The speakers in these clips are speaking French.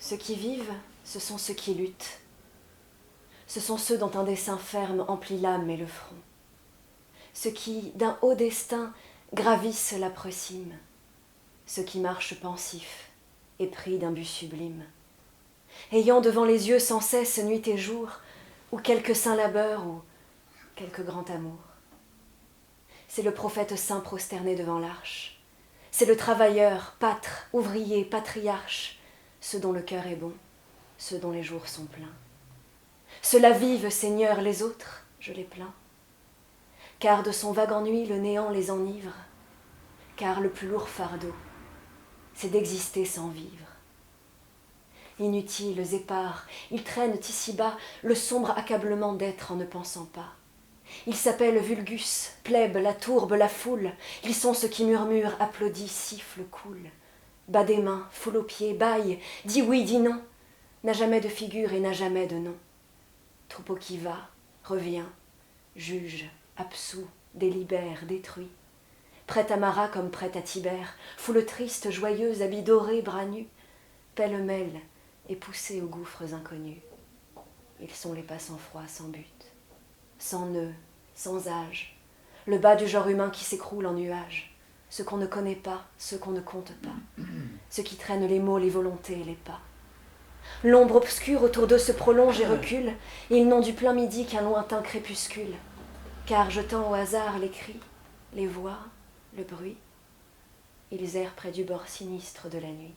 Ceux qui vivent, ce sont ceux qui luttent. Ce sont ceux dont un dessein ferme emplit l'âme et le front. Ceux qui, d'un haut destin, gravissent l'âpre cime. Ceux qui marchent pensifs, épris d'un but sublime. Ayant devant les yeux sans cesse nuit et jour, ou quelque saint labeur, ou quelque grand amour. C'est le prophète saint prosterné devant l'arche. C'est le travailleur, pâtre, ouvrier, patriarche, ceux dont le cœur est bon, ceux dont les jours sont pleins. Ceux-là vivent, Seigneur, les autres, je les plains. Car de son vague ennui le néant les enivre, car le plus lourd fardeau, c'est d'exister sans vivre. Inutiles, épars, ils traînent ici-bas le sombre accablement d'être en ne pensant pas. Ils s'appellent vulgus, plèbe, la tourbe, la foule. Ils sont ceux qui murmurent, applaudissent, sifflent, coulent. Bas des mains, foule aux pieds, baille, dit oui, dit non. N'a jamais de figure et n'a jamais de nom. Troupeau qui va, revient, juge, absout, délibère, détruit. Prête à Marat comme prête à Tibère, foule triste, joyeuse, habits dorés, bras nus, pêle-mêle et poussés aux gouffres inconnus. Ils sont les pas sans froid, sans but, sans nœud, sans âge, le bas du genre humain qui s'écroule en nuages, ceux qu'on ne connaît pas, ceux qu'on ne compte pas, ceux qui traînent les mots, les volontés et les pas. L'ombre obscure autour d'eux se prolonge et recule, et ils n'ont du plein midi qu'un lointain crépuscule, car jetant au hasard les cris, les voix, le bruit, ils errent près du bord sinistre de la nuit.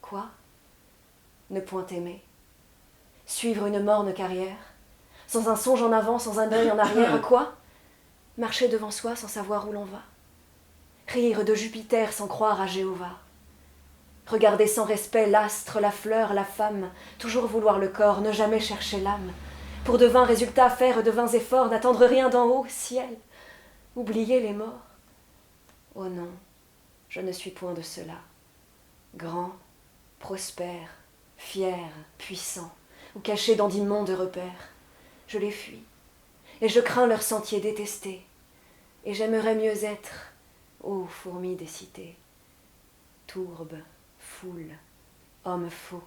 Quoi ? Ne point aimer, suivre une morne carrière, sans un songe en avant, sans un œil en arrière, quoi ? Marcher devant soi sans savoir où l'on va, rire de Jupiter sans croire à Jéhovah, regarder sans respect l'astre, la fleur, la femme, toujours vouloir le corps, ne jamais chercher l'âme, pour de vains résultats faire de vains efforts, n'attendre rien d'en haut, ciel, oublier les morts. Oh non, je ne suis point de cela. Grand, prospère, fier, puissant, ou caché dans d'immondes repères, je les fuis, et je crains leurs sentiers détestés, et j'aimerais mieux être, ô fourmis des cités, tourbe, foule, homme faux,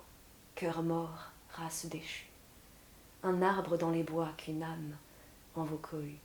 cœur mort, race déchue, un arbre dans les bois qu'une âme en vos cohues